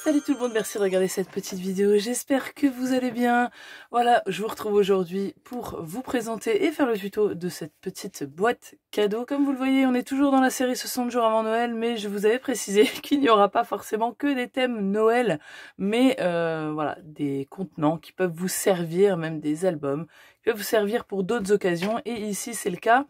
Salut tout le monde, merci de regarder cette petite vidéo, j'espère que vous allez bien. Voilà, je vous retrouve aujourd'hui pour vous présenter et faire le tuto de cette petite boîte cadeau. Comme vous le voyez, on est toujours dans la série 60 jours avant Noël, mais je vous avais précisé qu'il n'y aura pas forcément que des thèmes Noël, mais voilà, des contenants qui peuvent vous servir, même des albums, qui peuvent vous servir pour d'autres occasions, et ici c'est le cas.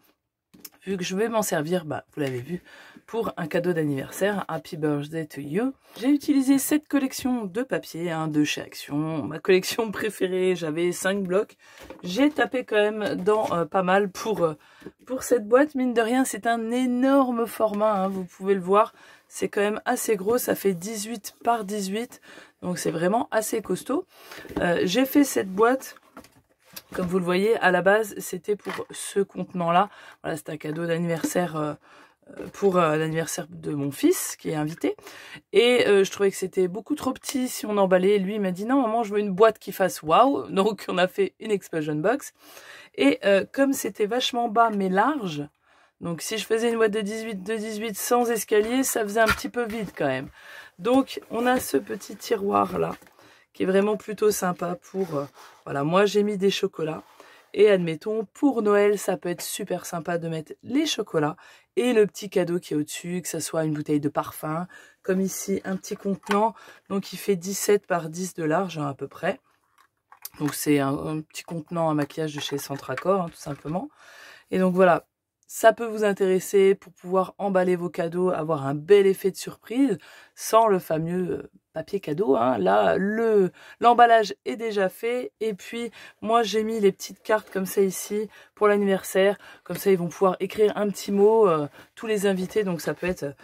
Vu que je vais m'en servir, vous l'avez vu, pour un cadeau d'anniversaire, Happy Birthday to You. J'ai utilisé cette collection de papier, de chez Action, ma collection préférée, j'avais 5 blocs. J'ai tapé quand même dans pas mal pour cette boîte, mine de rien, c'est un énorme format, vous pouvez le voir, c'est quand même assez gros, ça fait 18 par 18, donc c'est vraiment assez costaud. J'ai fait cette boîte... Comme vous le voyez, à la base, c'était pour ce contenant-là. Voilà, c'est un cadeau d'anniversaire pour l'anniversaire de mon fils qui est invité. Et je trouvais que c'était beaucoup trop petit si on emballait. Lui, il m'a dit non, maman, je veux une boîte qui fasse waouh. Donc, on a fait une explosion box. Et comme c'était vachement bas mais large, donc si je faisais une boîte de 18 sans escalier, ça faisait un petit peu vide quand même. Donc, on a ce petit tiroir-là, qui est vraiment plutôt sympa pour... voilà, moi j'ai mis des chocolats. Et admettons, pour Noël, ça peut être super sympa de mettre les chocolats et le petit cadeau qui est au-dessus, que ce soit une bouteille de parfum, comme ici, un petit contenant. Donc il fait 17 par 10 de large à peu près. Donc c'est un petit contenant à maquillage de chez Centracor, tout simplement. Et donc voilà, ça peut vous intéresser pour pouvoir emballer vos cadeaux, avoir un bel effet de surprise, sans le fameux... papier cadeau, là l'emballage est déjà fait, et puis moi j'ai mis les petites cartes comme ça ici pour l'anniversaire, comme ça ils vont pouvoir écrire un petit mot, tous les invités, donc ça peut être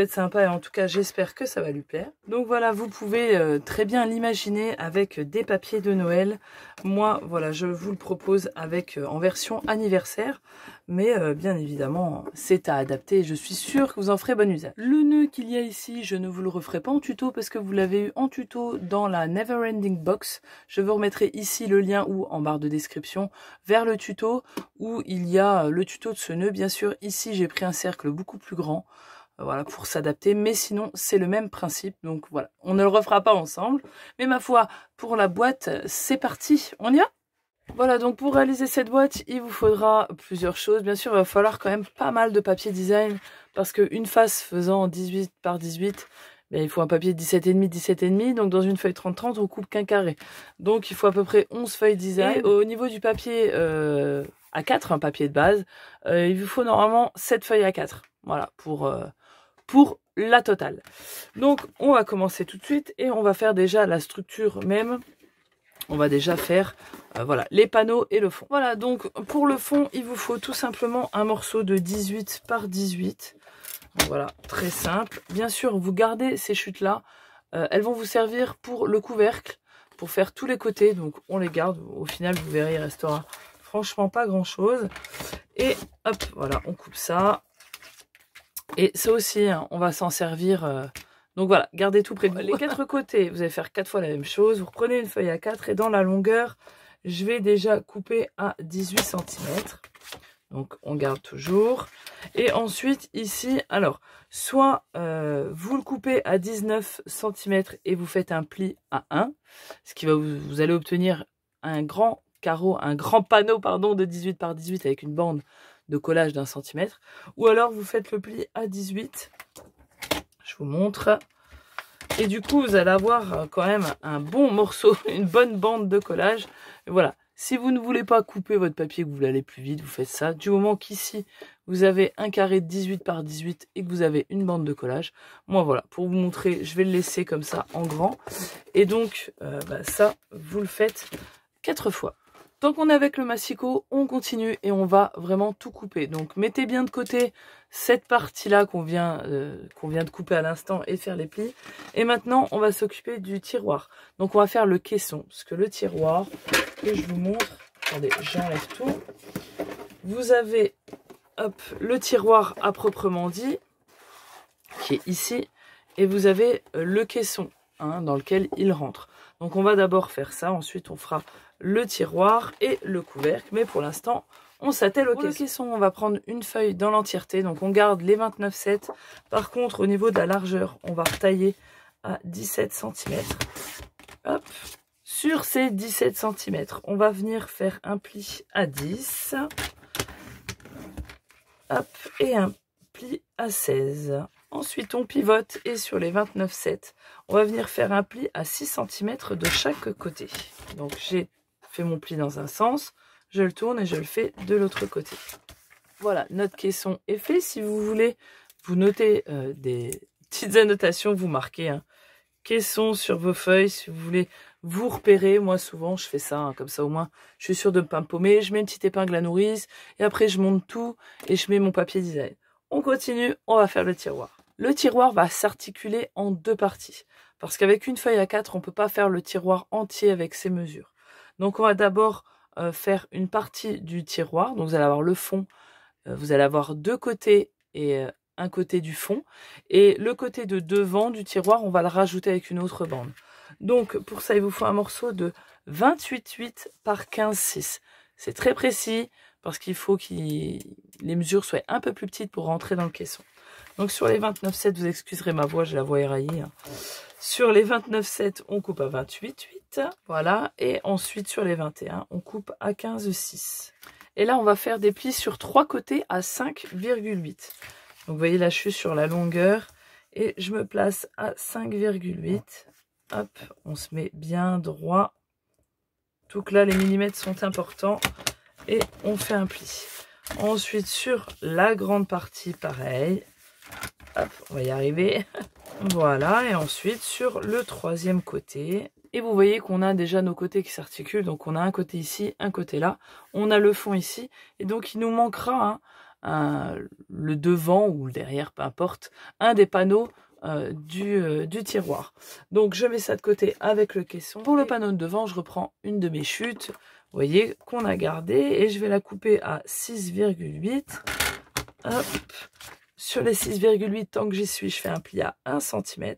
sympa, et en tout cas j'espère que ça va lui plaire. Donc voilà, vous pouvez très bien l'imaginer avec des papiers de Noël. Moi voilà, je vous le propose avec en version anniversaire, mais bien évidemment c'est à adapter, je suis sûre que vous en ferez bon usage. Le nœud qu'il y a ici, je ne vous le referai pas en tuto parce que vous l'avez eu en tuto dans la Neverending Box. Je vous remettrai ici le lien ou en barre de description vers le tuto où il y a le tuto de ce nœud. Bien sûr, ici j'ai pris un cercle beaucoup plus grand, voilà, pour s'adapter, mais sinon c'est le même principe. Donc voilà, on ne le refera pas ensemble, mais ma foi, pour la boîte, c'est parti, on y va? Voilà, donc pour réaliser cette boîte, il vous faudra plusieurs choses. Bien sûr, il va falloir quand même pas mal de papier design, parce qu'une face faisant 18 par 18, il faut un papier 17,5, 17,5. Donc dans une feuille 30-30, on coupe qu'un carré. Donc il faut à peu près 11 feuilles design. Et au niveau du papier A4, un papier de base, il vous faut normalement 7 feuilles A4. Voilà, pour la totale. Donc on va commencer tout de suite et on va faire déjà la structure même. On va déjà faire voilà, les panneaux et le fond. Voilà, donc pour le fond, il vous faut tout simplement un morceau de 18 par 18. Donc, voilà, très simple. Bien sûr, vous gardez ces chutes-là. Elles vont vous servir pour le couvercle, pour faire tous les côtés. Donc on les garde. Au final, vous verrez, il restera franchement pas grand-chose. Et hop, voilà, on coupe ça. Et ça aussi, on va s'en servir... donc voilà, gardez tout près de vous. Les 4 côtés, vous allez faire 4 fois la même chose. Vous reprenez une feuille A4 et dans la longueur, je vais déjà couper à 18 cm. Donc on garde toujours. Et ensuite ici, alors, soit vous le coupez à 19 cm et vous faites un pli à 1. Ce qui va vous allez obtenir un grand carreau, un grand panneau pardon, de 18 par 18 avec une bande de collage d'1 cm. Ou alors vous faites le pli à 18. Je vous montre. Et du coup, vous allez avoir quand même un bon morceau, une bonne bande de collage. Et voilà. Si vous ne voulez pas couper votre papier, que vous voulez aller plus vite, vous faites ça. Du moment qu'ici, vous avez un carré de 18 par 18 et que vous avez une bande de collage. Moi, voilà. Pour vous montrer, je vais le laisser comme ça en grand. Et donc, ça, vous le faites 4 fois. Tant qu'on est avec le massicot, on continue et on va vraiment tout couper. Donc mettez bien de côté cette partie-là qu'on vient de couper à l'instant et faire les plis. Et maintenant, on va s'occuper du tiroir. Donc on va faire le caisson, parce que le tiroir, que je vous montre, attendez, j'enlève tout. Vous avez hop, le tiroir à proprement dit, qui est ici, et vous avez le caisson dans lequel il rentre. Donc on va d'abord faire ça, ensuite on fera le tiroir et le couvercle, mais pour l'instant on s'attelle au caisson. Pour le caisson, on va prendre une feuille dans l'entièreté, donc on garde les 29,7. Par contre, au niveau de la largeur, on va retailler à 17 cm. Hop. Sur ces 17 cm, on va venir faire un pli à 10. Hop, et un pli à 16. Ensuite, on pivote et sur les 29,7, on va venir faire un pli à 6 cm de chaque côté. Donc, j'ai fait mon pli dans un sens, je le tourne et je le fais de l'autre côté. Voilà, notre caisson est fait. Si vous voulez, vous notez des petites annotations, vous marquez un caisson sur vos feuilles. Si vous voulez vous repérer, moi souvent je fais ça, hein, comme ça au moins je suis sûre de ne pas me paumer. Je mets une petite épingle à nourrice et après je monte tout et je mets mon papier design. On continue, on va faire le tiroir. Le tiroir va s'articuler en deux parties parce qu'avec une feuille A4, on ne peut pas faire le tiroir entier avec ses mesures. Donc on va d'abord faire une partie du tiroir. Donc vous allez avoir le fond, vous allez avoir deux côtés et un côté du fond. Et le côté de devant du tiroir, on va le rajouter avec une autre bande. Donc pour ça, il vous faut un morceau de 28,8 par 15,6. C'est très précis parce qu'il faut que les mesures soient un peu plus petites pour rentrer dans le caisson. Donc sur les 29,7, vous excuserez ma voix, j'ai la voix éraillée. Hein. Sur les 29,7, on coupe à 28,8. Voilà. Et ensuite sur les 21, on coupe à 15,6. Et là, on va faire des plis sur trois côtés à 5,8. Donc vous voyez, là, je suis sur la longueur et je me place à 5,8. Hop, on se met bien droit. Tout que là, les millimètres sont importants. Et on fait un pli. Ensuite, sur la grande partie, pareil. Hop, on va y arriver. Voilà, et ensuite, sur le troisième côté. Et vous voyez qu'on a déjà nos côtés qui s'articulent. Donc, on a un côté ici, un côté là. On a le fond ici. Et donc, il nous manquera le devant ou le derrière, peu importe, un des panneaux du tiroir. Donc je mets ça de côté avec le caisson. Pour le panneau de devant, je reprends une de mes chutes, vous voyez, qu'on a gardée, et je vais la couper à 6,8. Hop, sur les 6,8, tant que j'y suis, je fais un pli à 1 cm.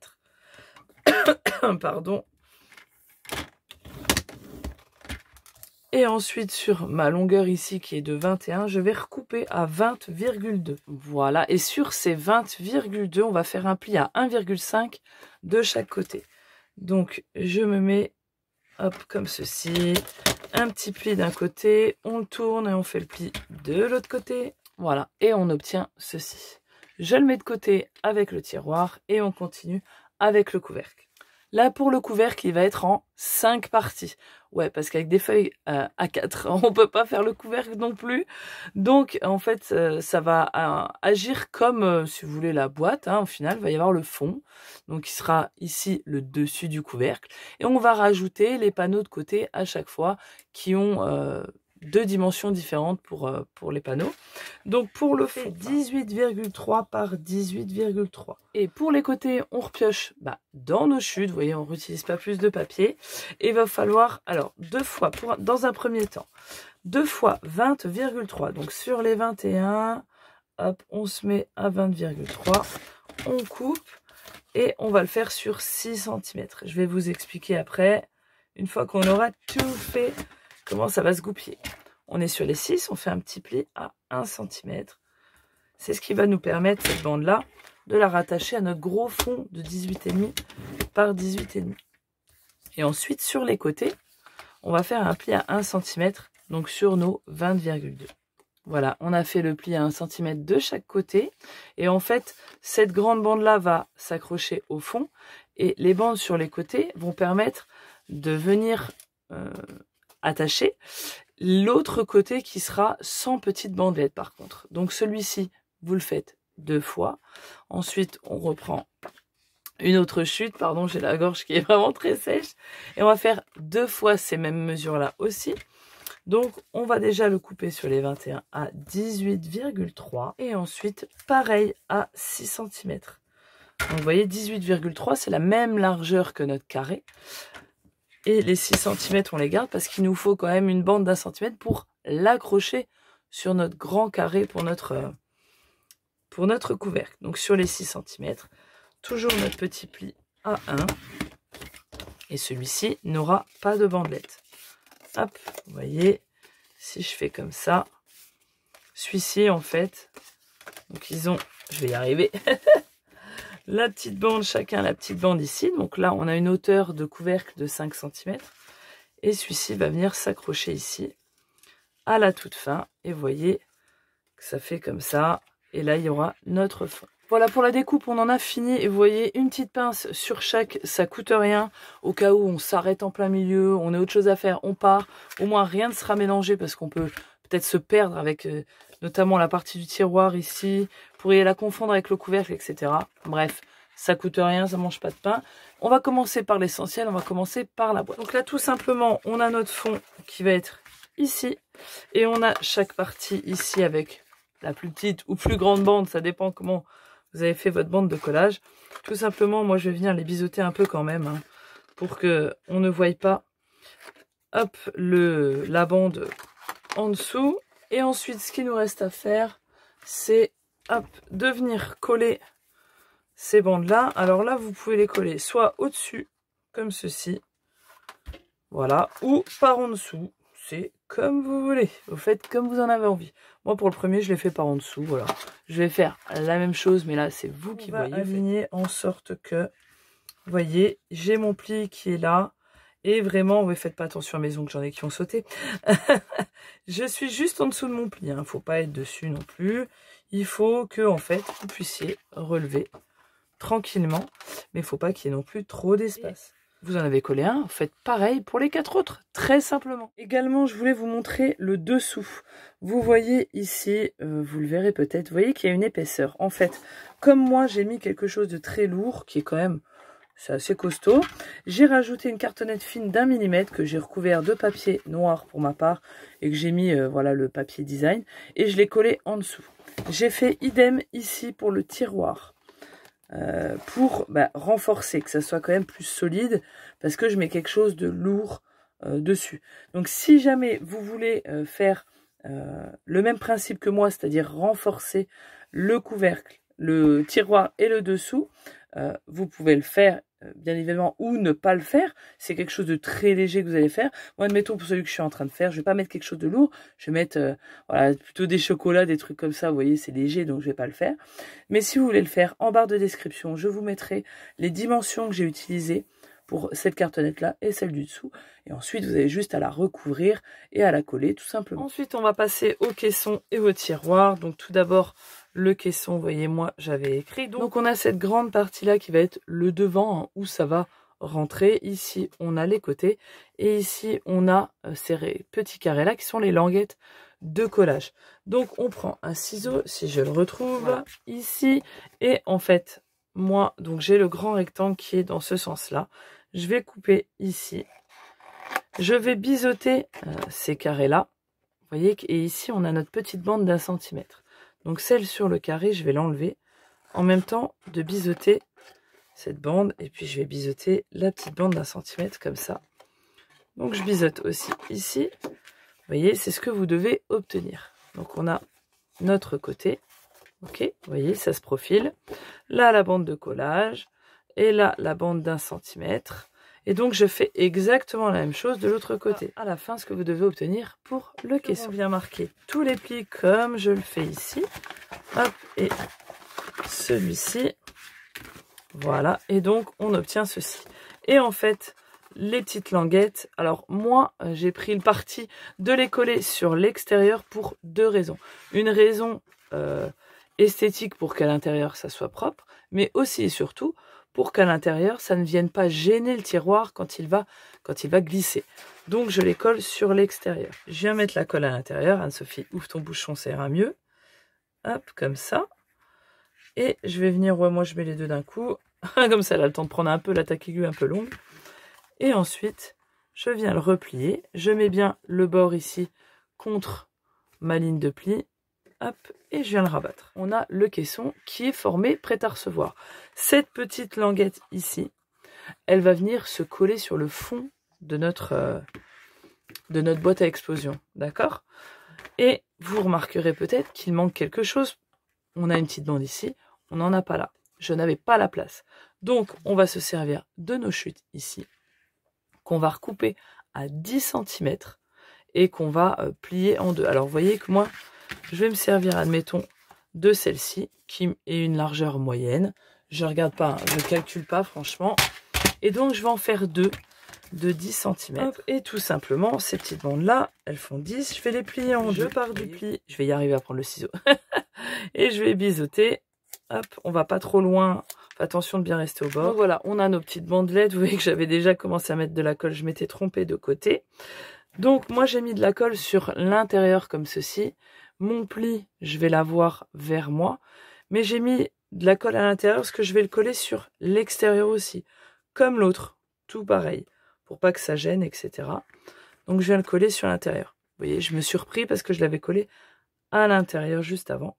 Pardon. Et ensuite, sur ma longueur ici, qui est de 21, je vais recouper à 20,2. Voilà. Et sur ces 20,2, on va faire un pli à 1,5 de chaque côté. Donc, je me mets, hop, comme ceci. Un petit pli d'un côté. On le tourne et on fait le pli de l'autre côté. Voilà. Et on obtient ceci. Je le mets de côté avec le tiroir et on continue avec le couvercle. Là, pour le couvercle, il va être en 5 parties. Ouais, parce qu'avec des feuilles A4, on peut pas faire le couvercle non plus. Donc, en fait, ça va agir comme, si vous voulez, la boîte. Hein, au final, il va y avoir le fond. Donc, il sera ici le dessus du couvercle. Et on va rajouter les panneaux de côté à chaque fois qui ont deux dimensions différentes pour les panneaux. Donc pour le fond, 18,3 par 18,3. Et pour les côtés, on repioche dans nos chutes. Vous voyez, on ne réutilise pas plus de papier. Et il va falloir, alors, deux fois, dans un premier temps, 2 fois 20,3. Donc sur les 21, hop, on se met à 20,3. On coupe et on va le faire sur 6 cm. Je vais vous expliquer après, une fois qu'on aura tout fait, comment ça va se goupiller. On est sur les 6, on fait un petit pli à 1 cm. C'est ce qui va nous permettre, cette bande-là, de la rattacher à notre gros fond de 18,5 par 18,5. Et ensuite, sur les côtés, on va faire un pli à 1 cm, donc sur nos 20,2. Voilà, on a fait le pli à 1 cm de chaque côté. Et en fait, cette grande bande-là va s'accrocher au fond. Et les bandes sur les côtés vont permettre de venir attacher l'autre côté qui sera sans petite bandelette par contre. Donc celui-ci, vous le faites 2 fois. Ensuite, on reprend une autre chute. Pardon, j'ai la gorge qui est vraiment très sèche. Et on va faire 2 fois ces mêmes mesures-là aussi. Donc, on va déjà le couper sur les 21 à 18,3. Et ensuite, pareil à 6 cm. Donc, vous voyez, 18,3, c'est la même largeur que notre carré. Et les 6 cm, on les garde parce qu'il nous faut quand même une bande d'1 cm pour l'accrocher sur notre grand carré pour notre couvercle. Donc sur les 6 cm, toujours notre petit pli à 1. Et celui-ci n'aura pas de bandelette. Hop, vous voyez, si je fais comme ça, celui-ci en fait, donc ils ont, je vais y arriver, la petite bande, chacun la petite bande ici. Donc là, on a une hauteur de couvercle de 5 cm. Et celui-ci va venir s'accrocher ici à la toute fin. Et vous voyez que ça fait comme ça. Et là, il y aura notre fond. Voilà, pour la découpe, on en a fini. Et vous voyez, une petite pince sur chaque, ça coûte rien. Au cas où on s'arrête en plein milieu, on a autre chose à faire, on part. Au moins, rien ne sera mélangé parce qu'on peut peut-être se perdre avec notamment la partie du tiroir ici. Vous pourriez la confondre avec le couvercle, etc. Bref, ça coûte rien, ça mange pas de pain. On va commencer par l'essentiel, on va commencer par la boîte. Donc là, tout simplement, on a notre fond qui va être ici. Et on a chaque partie ici avec la plus petite ou plus grande bande, ça dépend comment vous avez fait votre bande de collage. Tout simplement, moi je vais venir les biseauter un peu quand même, hein, pour que on ne voie pas, hop, la bande en dessous. Et ensuite, ce qu'il nous reste à faire, c'est, hop, de venir coller ces bandes-là. Alors là, vous pouvez les coller soit au-dessus, comme ceci, voilà, ou par en dessous. C'est comme vous voulez, vous faites comme vous en avez envie. Moi pour le premier je l'ai fait par en dessous, voilà. Je vais faire la même chose, mais là c'est vous qui voyez. Aligner en sorte que, vous voyez, j'ai mon pli qui est là. Et vraiment, ne faites pas attention à mes ongles, j'en ai qui ont sauté. Je suis juste en dessous de mon pli, hein. Faut pas être dessus non plus. Il faut que en fait vous puissiez relever tranquillement, mais il ne faut pas qu'il y ait non plus trop d'espace. Vous en avez collé un, faites pareil pour les 4 autres, très simplement. Également, je voulais vous montrer le dessous. Vous voyez ici, vous le verrez peut-être, vous voyez qu'il y a une épaisseur. En fait, comme moi, j'ai mis quelque chose de très lourd, qui est quand même, c'est assez costaud. J'ai rajouté une cartonnette fine d'1 mm que j'ai recouvert de papier noir pour ma part, et que j'ai mis, voilà, le papier design, et je l'ai collé en dessous. J'ai fait idem ici pour le tiroir. Pour renforcer, que ça soit quand même plus solide, parce que je mets quelque chose de lourd dessus. Donc si jamais vous voulez faire le même principe que moi, c'est-à-dire renforcer le couvercle, le tiroir et le dessous, vous pouvez le faire bien évidemment, ou ne pas le faire. C'est quelque chose de très léger que vous allez faire. Moi, admettons, pour celui que je suis en train de faire, je vais pas mettre quelque chose de lourd. Je vais mettre voilà, plutôt des chocolats, des trucs comme ça. Vous voyez, c'est léger, donc je vais pas le faire. Mais si vous voulez le faire, en barre de description, je vous mettrai les dimensions que j'ai utilisées pour cette cartonnette-là et celle du dessous. Et ensuite, vous avez juste à la recouvrir et à la coller, tout simplement. Ensuite, on va passer au caisson et au tiroir. Donc, tout d'abord, le caisson, vous voyez, moi, j'avais écrit. Donc, on a cette grande partie-là qui va être le devant, hein, où ça va rentrer. Ici, on a les côtés. Et ici, on a ces petits carrés-là qui sont les languettes de collage. Donc, on prend un ciseau, si je le retrouve, voilà, ici. Et en fait, moi, donc j'ai le grand rectangle qui est dans ce sens-là. Je vais couper ici. Je vais biseauter ces carrés-là. Vous voyez, et ici, on a notre petite bande d'1 centimètre. Donc, celle sur le carré, je vais l'enlever. En même temps, de biseauter cette bande. Et puis, je vais biseauter la petite bande d'1 centimètre, comme ça. Donc, je biseaute aussi ici. Vous voyez, c'est ce que vous devez obtenir. Donc, on a notre côté. Ok, vous voyez, ça se profile. Là, la bande de collage. Et là, la bande d'1 centimètre. Et donc, je fais exactement la même chose de l'autre côté. À la fin, ce que vous devez obtenir pour le caisson. On vient marquer tous les plis comme je le fais ici. Hop, et celui-ci. Voilà, et donc, on obtient ceci. Et en fait, les petites languettes, alors moi, j'ai pris le parti de les coller sur l'extérieur pour 2 raisons. Une raison esthétique pour qu'à l'intérieur, ça soit propre, mais aussi et surtout pour qu'à l'intérieur, ça ne vienne pas gêner le tiroir quand il va glisser. Donc, je les colle sur l'extérieur. Je viens mettre la colle à l'intérieur. Anne-Sophie, ouvre ton bouchon, ça ira mieux. Hop, comme ça. Et je vais venir, ouais, moi, je mets les deux d'un coup. Comme ça, elle a le temps de prendre un peu la taque aiguë un peu longue. Et ensuite, je viens le replier. Je mets bien le bord ici contre ma ligne de pli. Hop, et je viens le rabattre. On a le caisson qui est formé, prêt à recevoir. Cette petite languette ici, elle va venir se coller sur le fond de notre boîte à explosion. D'accord? Et vous remarquerez peut-être qu'il manque quelque chose. On a une petite bande ici, on n'en a pas là. Je n'avais pas la place. Donc, on va se servir de nos chutes ici, qu'on va recouper à 10 cm et qu'on va plier en deux. Alors, vous voyez que moi, je vais me servir, admettons, de celle-ci, qui est une largeur moyenne. Je regarde pas, hein, je calcule pas franchement. Et donc je vais en faire 2 de 10 cm. Et tout simplement, ces petites bandes-là, elles font 10. Je vais les plier en deux. Je pars du pli. Je vais y arriver à prendre le ciseau. Et je vais biseauter. Hop, on va pas trop loin. Attention de bien rester au bord. Donc voilà, on a nos petites bandelettes. Vous voyez que j'avais déjà commencé à mettre de la colle. Je m'étais trompée de côté. Donc moi, j'ai mis de la colle sur l'intérieur comme ceci. Mon pli, je vais l'avoir vers moi. Mais j'ai mis de la colle à l'intérieur parce que je vais le coller sur l'extérieur aussi. Comme l'autre. Tout pareil. Pour pas que ça gêne, etc. Donc je viens le coller sur l'intérieur. Vous voyez, je me suis repris parce que je l'avais collé à l'intérieur juste avant.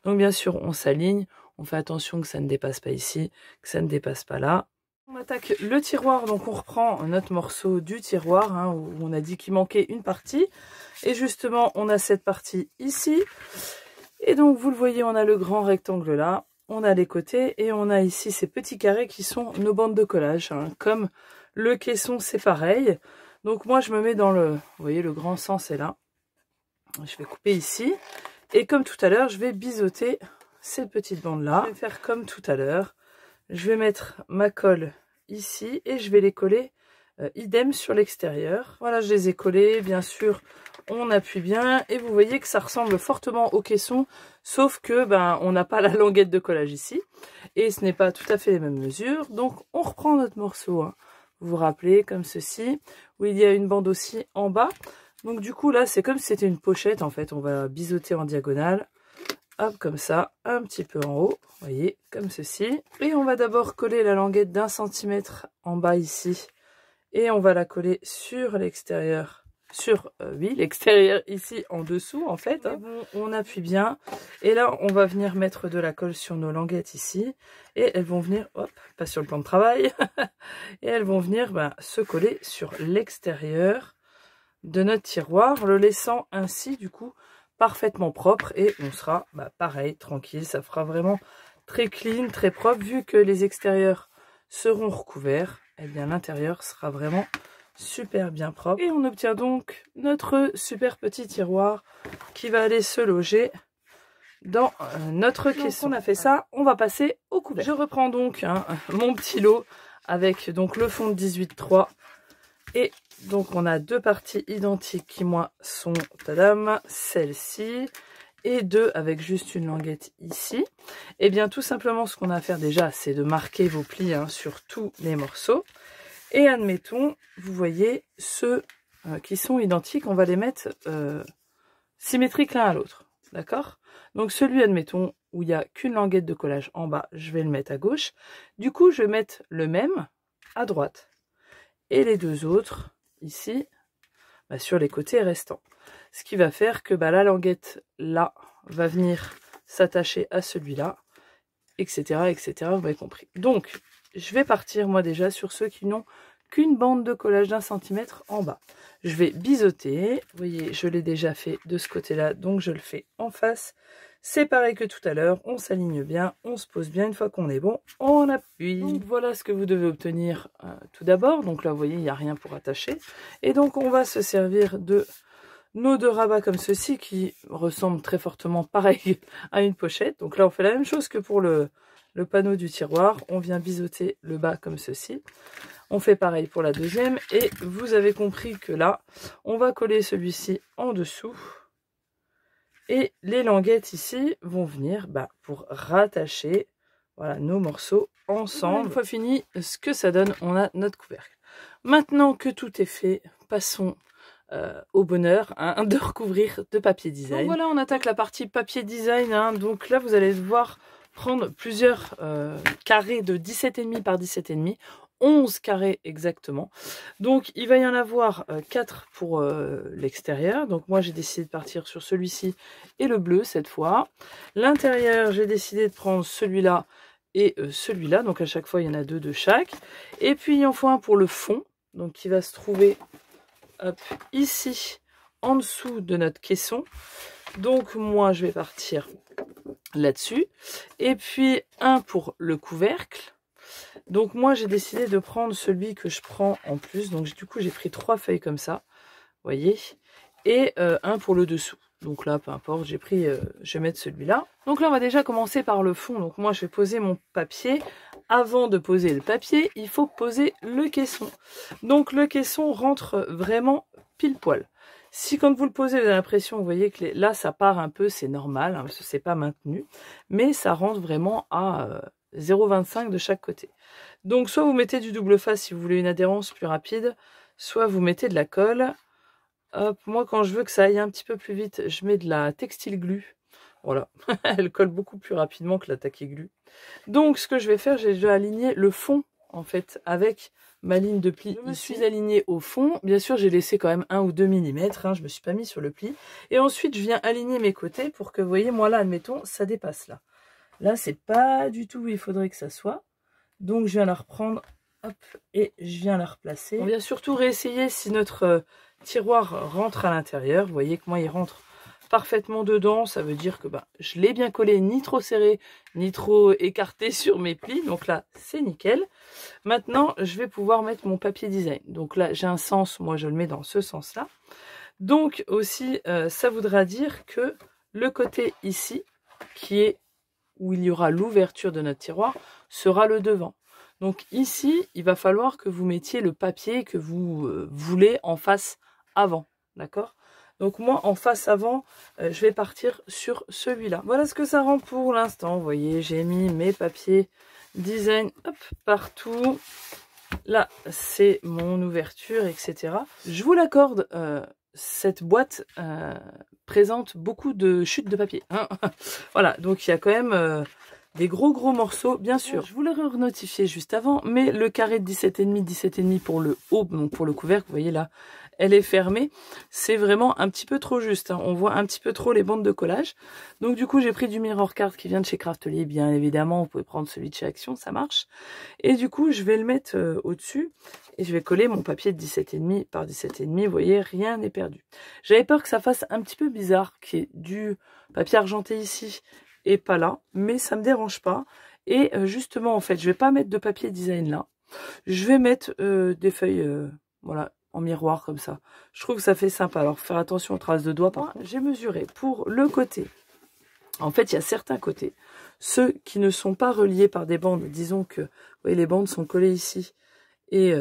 Donc bien sûr, on s'aligne, on fait attention que ça ne dépasse pas ici, que ça ne dépasse pas là. On attaque le tiroir, donc on reprend notre morceau du tiroir, hein, où on a dit qu'il manquait une partie. Et justement, on a cette partie ici. Et donc, vous le voyez, on a le grand rectangle là, on a les côtés, et on a ici ces petits carrés qui sont nos bandes de collage, hein, comme le caisson, c'est pareil. Donc moi, je me mets dans le... Vous voyez, le grand sens est là. Je vais couper ici. Et comme tout à l'heure, je vais biseauter ces petites bandes-là. Je vais faire comme tout à l'heure. Je vais mettre ma colle ici et je vais les coller idem sur l'extérieur. Voilà, je les ai collés. Bien sûr, on appuie bien. Et vous voyez que ça ressemble fortement au caisson. Sauf que on n'a pas la languette de collage ici. Et ce n'est pas tout à fait les mêmes mesures. Donc, on reprend notre morceau, hein. Vous vous rappelez, comme ceci, où il y a une bande aussi en bas. Donc du coup, là, c'est comme si c'était une pochette, en fait. On va biseauter en diagonale. Hop, comme ça, un petit peu en haut. Vous voyez, comme ceci. Et on va d'abord coller la languette d'1 centimètre en bas ici. Et on va la coller sur l'extérieur. Oui, l'extérieur ici en dessous, en fait. Hein. Bon, on appuie bien. Et là, on va venir mettre de la colle sur nos languettes ici. Et elles vont venir, hop, pas sur le plan de travail. Et elles vont venir se coller sur l'extérieur de notre tiroir, le laissant ainsi, du coup, parfaitement propre. Et on sera, pareil, tranquille. Ça fera vraiment très clean, très propre. Vu que les extérieurs seront recouverts, eh bien, l'intérieur sera vraiment super bien propre. Et on obtient donc notre super petit tiroir qui va aller se loger dans notre caisson. On a fait ça, on va passer au couvercle. Je reprends donc mon petit lot avec donc le fond de 18,3 et donc on a 2 parties identiques qui moi sont, tadam, celle-ci et 2 avec juste une languette ici. Et bien tout simplement ce qu'on a à faire déjà, c'est de marquer vos plis sur tous les morceaux. Et admettons, vous voyez, ceux qui sont identiques, on va les mettre symétriques l'un à l'autre. D'accord? Donc celui, admettons, où il n'y a qu'une languette de collage en bas, je vais le mettre à gauche. Du coup, je vais mettre le même à droite. Et les 2 autres, ici, sur les côtés restants. Ce qui va faire que la languette, là, va venir s'attacher à celui-là, etc., etc. Vous m'avez compris. Donc, je vais partir, moi, déjà, sur ceux qui n'ont qu'une bande de collage d'1 centimètre en bas. Je vais biseauter. Vous voyez, je l'ai déjà fait de ce côté-là, donc je le fais en face. C'est pareil que tout à l'heure, on s'aligne bien, on se pose bien. Une fois qu'on est bon, on appuie. Donc voilà ce que vous devez obtenir tout d'abord. Donc là, vous voyez, il n'y a rien pour attacher. Et donc, on va se servir de nos 2 rabats comme ceci, qui ressemblent très fortement pareil à une pochette. Donc là, on fait la même chose que pour le panneau du tiroir. On vient biseauter le bas comme ceci. On fait pareil pour la deuxième. Et vous avez compris que là, on va coller celui-ci en dessous. Et les languettes ici vont venir pour rattacher nos morceaux ensemble. Une fois fini, ce que ça donne, on a notre couvercle. Maintenant que tout est fait, passons au bonheur de recouvrir de papier design. Donc voilà, on attaque la partie papier design. Donc là, vous allez devoir prendre plusieurs carrés de 17,5 par 17,5. 11 carrés exactement. Donc il va y en avoir 4 pour l'extérieur. Donc moi j'ai décidé de partir sur celui-ci et le bleu cette fois. L'intérieur, j'ai décidé de prendre celui-là et celui-là. Donc à chaque fois il y en a 2 de chaque. Et puis il en faut un pour le fond. Donc qui va se trouver ici en dessous de notre caisson. Donc moi je vais partir là-dessus. Et puis un pour le couvercle. Donc moi j'ai décidé de prendre celui que je prends en plus. Donc du coup j'ai pris 3 feuilles comme ça, vous voyez, et un pour le dessous. Donc là, peu importe, j'ai pris, je vais mettre celui-là. Donc là, on va déjà commencer par le fond. Donc moi, je vais poser mon papier. Avant de poser le papier, il faut poser le caisson. Donc le caisson rentre vraiment pile poil. Si quand vous le posez, vous avez l'impression, vous voyez que là, ça part un peu, c'est normal, hein, parce que c'est pas maintenu. Mais ça rentre vraiment à 0,25 de chaque côté. Donc soit vous mettez du double face si vous voulez une adhérence plus rapide, soit vous mettez de la colle. Hop, moi quand je veux que ça aille un petit peu plus vite, je mets de la textile glue. Voilà, elle colle beaucoup plus rapidement que la tacky glue. Donc ce que je vais faire, j'ai déjà aligné le fond en fait avec ma ligne de pli. Je me suis alignée au fond. Bien sûr, j'ai laissé quand même 1 ou 2 mm, hein, je me suis pas mis sur le pli. Et ensuite, je viens aligner mes côtés pour que, vous voyez, moi là, admettons, ça dépasse là. Là, c'est pas du tout où il faudrait que ça soit. Donc je viens la reprendre, hop, et je viens la replacer. On vient surtout réessayer si notre tiroir rentre à l'intérieur. Vous voyez que moi, il rentre parfaitement dedans. Ça veut dire que je l'ai bien collé, ni trop serré, ni trop écarté sur mes plis. Donc là, c'est nickel. Maintenant, je vais pouvoir mettre mon papier design. Donc là, j'ai un sens, moi, je le mets dans ce sens-là. Donc aussi, ça voudra dire que le côté ici, qui est où il y aura l'ouverture de notre tiroir, sera le devant. Donc ici, il va falloir que vous mettiez le papier que vous voulez en face avant, d'accord? Donc moi, en face avant, je vais partir sur celui-là. Voilà ce que ça rend pour l'instant. Vous voyez, j'ai mis mes papiers design, hop, partout. Là, c'est mon ouverture, etc. Je vous l'accorde, cette boîte présente beaucoup de chutes de papier. Hein. Voilà, donc il y a quand même des gros morceaux, bien sûr. Je vous l'aurais renotifié juste avant, mais le carré de 17,5 pour le haut, donc pour le couvercle, vous voyez là, elle est fermée. C'est vraiment un petit peu trop juste. Hein. On voit un petit peu trop les bandes de collage. Donc du coup, j'ai pris du Mirror Card qui vient de chez Craftelier, bien évidemment. Vous pouvez prendre celui de chez Action, ça marche. Et du coup, je vais le mettre au-dessus. Et je vais coller mon papier de 17,5 par 17,5. Vous voyez, rien n'est perdu. J'avais peur que ça fasse un petit peu bizarre, qu'il y ait du papier argenté ici et pas là. Mais ça me dérange pas. Et justement, en fait, je vais pas mettre de papier design là. Je vais mettre des feuilles, voilà, en miroir comme ça. Je trouve que ça fait sympa. Alors, faire attention aux traces de doigts. Par contre, j'ai mesuré pour le côté. En fait, il y a certains côtés. Ceux qui ne sont pas reliés par des bandes. Disons que, vous voyez, les bandes sont collées ici et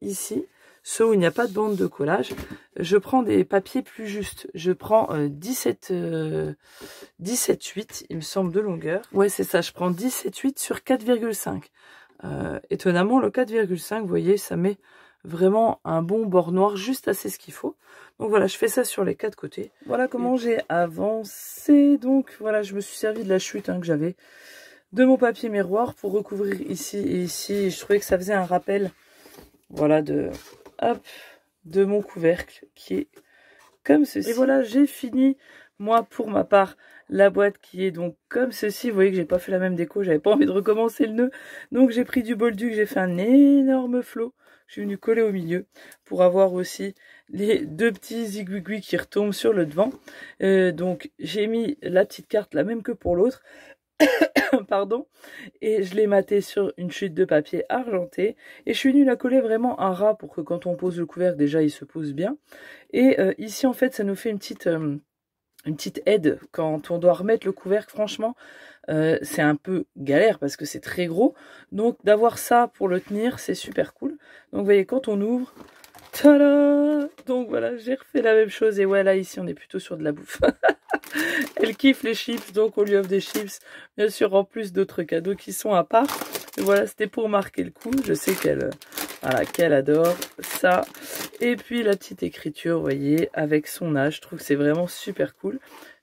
ici. Ceux où il n'y a pas de bande de collage, je prends des papiers plus justes. Je prends 17,8, il me semble, de longueur. Ouais, c'est ça, je prends 17,8 sur 4,5. Étonnamment, le 4,5, vous voyez, ça met vraiment un bon bord noir, juste assez ce qu'il faut. Donc voilà, je fais ça sur les 4 côtés. Voilà comment j'ai avancé. Donc voilà, je me suis servi de la chute que j'avais de mon papier miroir pour recouvrir ici et ici. Et je trouvais que ça faisait un rappel, voilà, de mon couvercle qui est comme ceci. Et voilà, j'ai fini, moi, pour ma part, la boîte qui est donc comme ceci. Vous voyez que j'ai pas fait la même déco, j'avais pas envie de recommencer le nœud. Donc j'ai pris du Bolduc, j'ai fait un énorme flot. Je suis venue coller au milieu pour avoir aussi les 2 petits zigouigouis qui retombent sur le devant. Donc j'ai mis la petite carte, la même que pour l'autre. Pardon, et je l'ai maté sur une chute de papier argenté et je suis venue la coller vraiment à ras pour que quand on pose le couvercle, déjà il se pose bien. Et ici en fait ça nous fait une petite aide quand on doit remettre le couvercle. Franchement c'est un peu galère parce que c'est très gros, donc d'avoir ça pour le tenir c'est super cool. Donc vous voyez, quand on ouvre, tada! Donc voilà, j'ai refait la même chose et ouais, là ici on est plutôt sur de la bouffe. Elle kiffe les chips, donc on lui offre des chips, bien sûr, en plus d'autres cadeaux qui sont à part. Et voilà, c'était pour marquer le coup. Je sais qu'elle qu'elle adore ça. Et puis la petite écriture, vous voyez, avec son âge, je trouve que c'est vraiment super cool.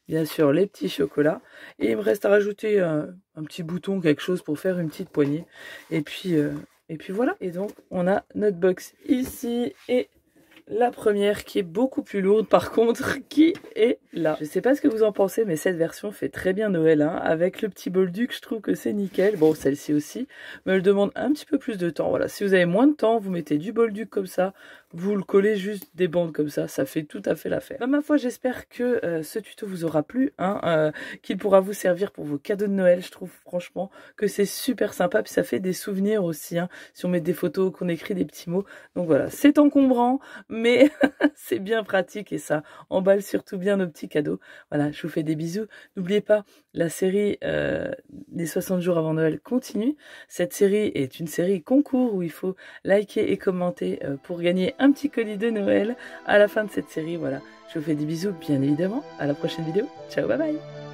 Bien sûr, les petits chocolats. Et il me reste à rajouter un petit bouton, quelque chose pour faire une petite poignée. Et puis voilà. Et donc, on a notre box ici et la première qui est beaucoup plus lourde par contre, qui est là. Je sais pas ce que vous en pensez, mais cette version fait très bien Noël, hein. Avec le petit Bolduc, je trouve que c'est nickel. Bon, celle-ci aussi, mais elle demande un petit peu plus de temps. Voilà, si vous avez moins de temps, vous mettez du Bolduc comme ça, vous le collez juste des bandes comme ça fait tout à fait l'affaire. Ma foi, j'espère que ce tuto vous aura plu, hein, qu'il pourra vous servir pour vos cadeaux de Noël. Je trouve franchement que c'est super sympa, puis ça fait des souvenirs aussi, hein, si on met des photos, qu'on écrit des petits mots. Donc voilà, c'est encombrant, mais c'est bien pratique et ça emballe surtout bien bien nos petits cadeaux. Voilà, je vous fais des bisous. N'oubliez pas, la série les 60 jours avant Noël continue. Cette série est une série concours où il faut liker et commenter pour gagner un petit colis de Noël à la fin de cette série. Voilà, je vous fais des bisous bien évidemment. À la prochaine vidéo. Ciao, bye bye.